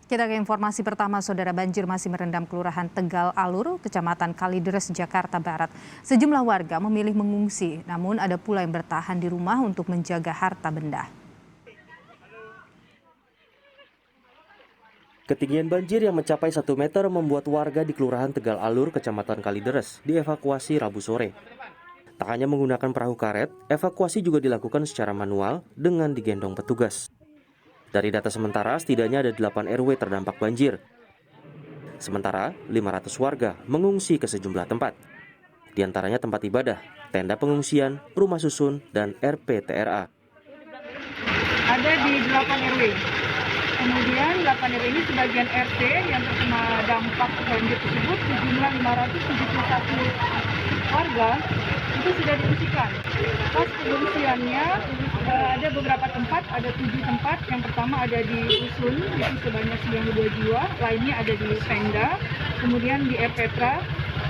Kita ke informasi pertama, Saudara. Banjir masih merendam Kelurahan Tegal Alur, Kecamatan Kalideres, Jakarta Barat. Sejumlah warga memilih mengungsi, namun ada pula yang bertahan di rumah untuk menjaga harta benda. Ketinggian banjir yang mencapai 1 meter membuat warga di Kelurahan Tegal Alur, Kecamatan Kalideres, dievakuasi Rabu sore. Tak hanya menggunakan perahu karet, evakuasi juga dilakukan secara manual dengan digendong petugas. Dari data sementara, setidaknya ada 8 RW terdampak banjir. Sementara, 500 warga mengungsi ke sejumlah tempat. Di antaranya tempat ibadah, tenda pengungsian, rumah susun, dan RPTRA. Ada di 8 RW. Kemudian 8 RW ini sebagian RT yang terkena dampak banjir tersebut sejumlah 571 warga itu sudah diungsikan. Pas pengungsiannya ada beberapa tempat, ada 7 tempat. Yang pertama ada di Rusun, itu sebanyak 92 jiwa, lainnya ada di tenda, kemudian di RPTRA,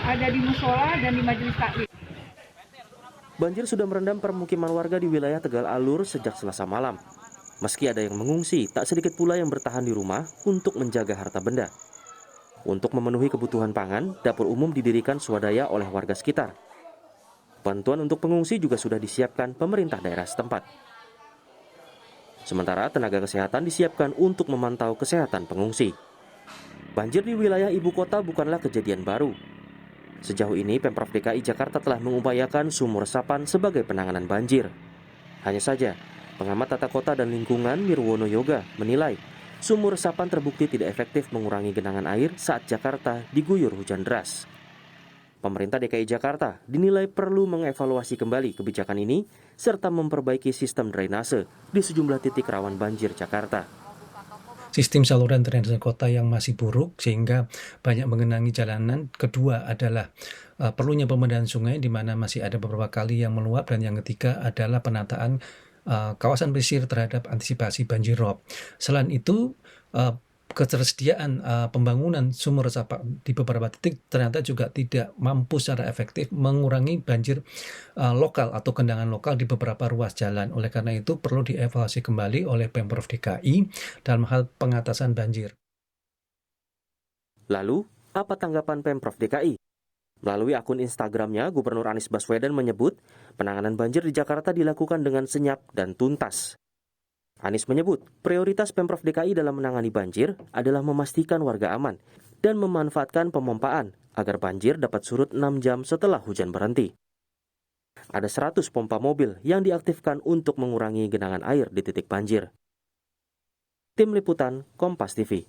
ada di musola dan di majelis taklim. Banjir sudah merendam permukiman warga di wilayah Tegal Alur sejak Selasa malam. Meski ada yang mengungsi, tak sedikit pula yang bertahan di rumah untuk menjaga harta benda. Untuk memenuhi kebutuhan pangan, dapur umum didirikan swadaya oleh warga sekitar. Bantuan untuk pengungsi juga sudah disiapkan pemerintah daerah setempat. Sementara tenaga kesehatan disiapkan untuk memantau kesehatan pengungsi. Banjir di wilayah ibu kota bukanlah kejadian baru. Sejauh ini Pemprov DKI Jakarta telah mengupayakan sumur resapan sebagai penanganan banjir. Hanya saja, pengamat tata kota dan lingkungan Nirwono Yoga menilai sumur resapan terbukti tidak efektif mengurangi genangan air saat Jakarta diguyur hujan deras. Pemerintah DKI Jakarta dinilai perlu mengevaluasi kembali kebijakan ini serta memperbaiki sistem drainase di sejumlah titik rawan banjir Jakarta. Sistem saluran drainase kota yang masih buruk sehingga banyak mengenangi jalanan. Kedua adalah perlunya pembenahan sungai di mana masih ada beberapa kali yang meluap, dan yang ketiga adalah penataan kawasan pesisir terhadap antisipasi banjir rob. Selain itu, ketersediaan pembangunan sumur resapan di beberapa titik ternyata juga tidak mampu secara efektif mengurangi banjir lokal atau genangan lokal di beberapa ruas jalan. Oleh karena itu perlu dievaluasi kembali oleh Pemprov DKI dalam hal pengatasan banjir. Lalu, apa tanggapan Pemprov DKI? Melalui akun Instagramnya, Gubernur Anies Baswedan menyebut penanganan banjir di Jakarta dilakukan dengan senyap dan tuntas. Anies menyebut prioritas Pemprov DKI dalam menangani banjir adalah memastikan warga aman dan memanfaatkan pemompaan agar banjir dapat surut 6 jam setelah hujan berhenti. Ada 100 pompa mobil yang diaktifkan untuk mengurangi genangan air di titik banjir. Tim Liputan Kompas TV.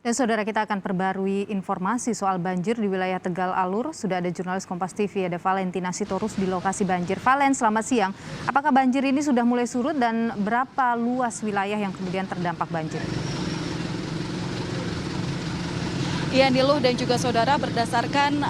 Dan Saudara, kita akan perbarui informasi soal banjir di wilayah Tegal Alur. Sudah ada jurnalis Kompas TV, ada Valentina Sitorus di lokasi banjir. Valen, selamat siang. Apakah banjir ini sudah mulai surut dan berapa luas wilayah yang kemudian terdampak banjir? Iya, Niluh dan juga Saudara, berdasarkan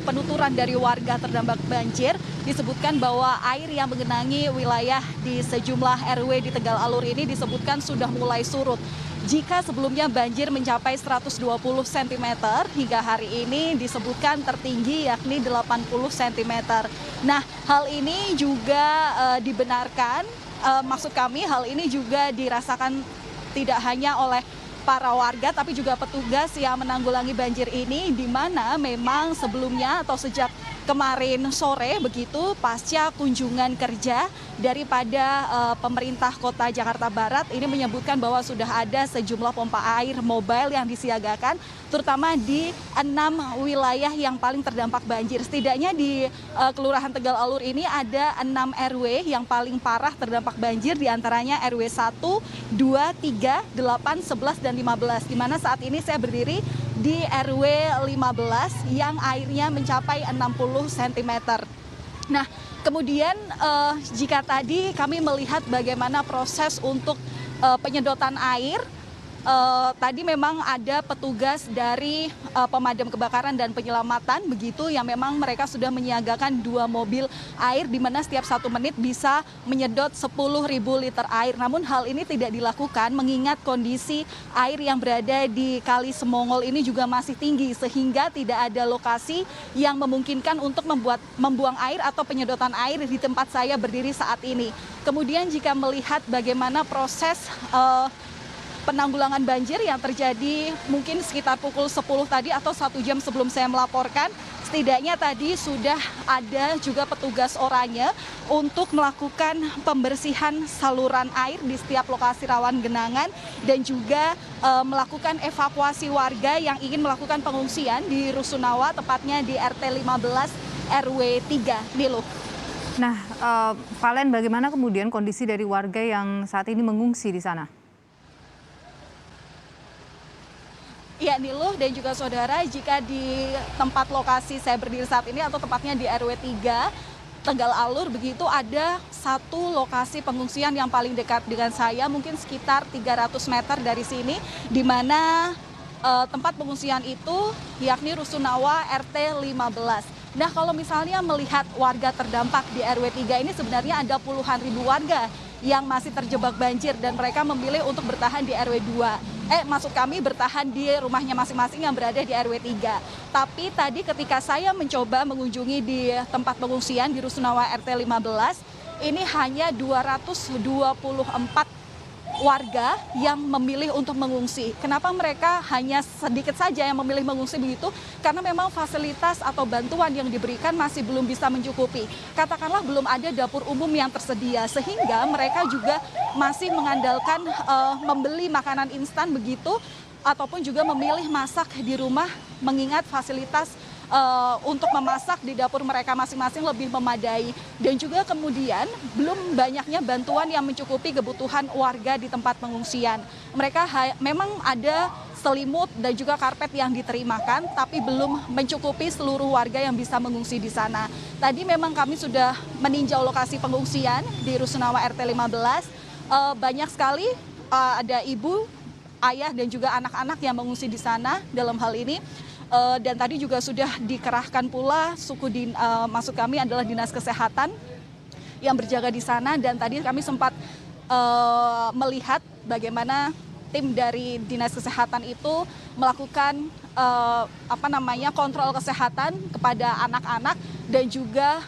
penuturan dari warga terdampak banjir, disebutkan bahwa air yang mengenangi wilayah di sejumlah RW di Tegal Alur ini disebutkan sudah mulai surut. Jika sebelumnya banjir mencapai 120 cm, hingga hari ini disebutkan tertinggi yakni 80 cm. Nah, hal ini juga dibenarkan, maksud kami hal ini juga dirasakan tidak hanya oleh para warga tapi juga petugas yang menanggulangi banjir ini, di mana memang sebelumnya atau sejak kemarin sore begitu pasca kunjungan kerja daripada pemerintah kota Jakarta Barat ini menyebutkan bahwa sudah ada sejumlah pompa air mobile yang disiagakan terutama di 6 wilayah yang paling terdampak banjir. Setidaknya di Kelurahan Tegal Alur ini ada 6 RW yang paling parah terdampak banjir, diantaranya RW 1, 2, 3, 8, 11, dan 15. Di mana saat ini saya berdiri di RW 15 yang airnya mencapai 60 cm. Nah, kemudian jika tadi kami melihat bagaimana proses untuk penyedotan air, tadi memang ada petugas dari pemadam kebakaran dan penyelamatan begitu yang memang mereka sudah menyiagakan 2 mobil air di mana setiap 1 menit bisa menyedot 10.000 liter air. Namun hal ini tidak dilakukan mengingat kondisi air yang berada di Kali Semongol ini juga masih tinggi sehingga tidak ada lokasi yang memungkinkan untuk membuang air atau penyedotan air di tempat saya berdiri saat ini. Kemudian jika melihat bagaimana proses penanggulangan banjir yang terjadi mungkin sekitar pukul 10 tadi atau 1 jam sebelum saya melaporkan. Setidaknya tadi sudah ada juga petugas oranye untuk melakukan pembersihan saluran air di setiap lokasi rawan genangan dan juga melakukan evakuasi warga yang ingin melakukan pengungsian di Rusunawa, tepatnya di RT 15 RW 3. Niluh. Nah, Valen, bagaimana kemudian kondisi dari warga yang saat ini mengungsi di sana? Ya, Niluh dan juga saudara, jika di tempat lokasi saya berdiri saat ini atau tepatnya di RW 3 Tegal Alur, begitu ada satu lokasi pengungsian yang paling dekat dengan saya, mungkin sekitar 300 meter dari sini, di mana tempat pengungsian itu yakni Rusunawa RT 15. Nah, kalau misalnya melihat warga terdampak di RW 3 ini sebenarnya ada puluhan ribu warga yang masih terjebak banjir dan mereka memilih untuk bertahan di RW 2. Maksud kami bertahan di rumahnya masing-masing yang berada di RW 3. Tapi tadi ketika saya mencoba mengunjungi di tempat pengungsian di Rusunawa RT 15, ini hanya 224 warga yang memilih untuk mengungsi. Kenapa mereka hanya sedikit saja yang memilih mengungsi begitu? Karena memang fasilitas atau bantuan yang diberikan masih belum bisa mencukupi. Katakanlah belum ada dapur umum yang tersedia, sehingga mereka juga masih mengandalkan membeli makanan instan begitu, ataupun juga memilih masak di rumah, mengingat fasilitas untuk memasak di dapur mereka masing-masing lebih memadai. Dan juga kemudian belum banyaknya bantuan yang mencukupi kebutuhan warga di tempat pengungsian. Mereka memang ada selimut dan juga karpet yang diterimakan, tapi belum mencukupi seluruh warga yang bisa mengungsi di sana. Tadi memang kami sudah meninjau lokasi pengungsian di Rusunawa RT 15. Banyak sekali ada ibu, ayah dan juga anak-anak yang mengungsi di sana dalam hal ini. Dan tadi juga sudah dikerahkan pula maksud kami adalah dinas kesehatan yang berjaga di sana, dan tadi kami sempat melihat bagaimana tim dari dinas kesehatan itu melakukan kontrol kesehatan kepada anak-anak dan juga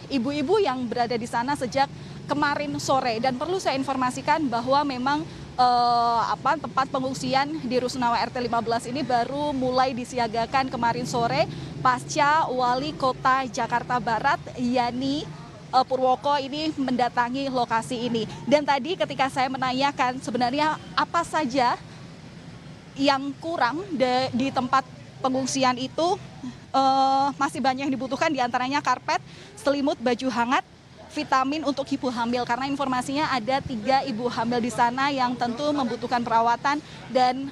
ibu-ibu yang berada di sana sejak kemarin sore. Dan perlu saya informasikan bahwa memang tempat pengungsian di Rusunawa RT 15 ini baru mulai disiagakan kemarin sore pasca Wali Kota Jakarta Barat Yani Purwoko ini mendatangi lokasi ini. Dan tadi ketika saya menanyakan sebenarnya apa saja yang kurang di tempat pengungsian itu, masih banyak yang dibutuhkan, diantaranya karpet, selimut, baju hangat, vitamin untuk ibu hamil, karena informasinya ada 3 ibu hamil di sana yang tentu membutuhkan perawatan dan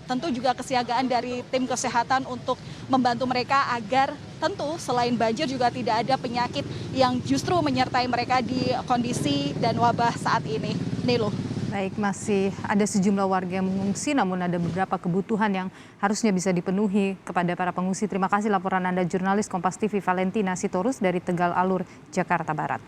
tentu juga kesiagaan dari tim kesehatan untuk membantu mereka agar tentu selain banjir juga tidak ada penyakit yang justru menyertai mereka di kondisi dan wabah saat ini. Niluh. Baik, masih ada sejumlah warga yang mengungsi, namun ada beberapa kebutuhan yang harusnya bisa dipenuhi kepada para pengungsi. Terima kasih laporan Anda, jurnalis Kompas TV Valentina Sitorus dari Tegal Alur, Jakarta Barat.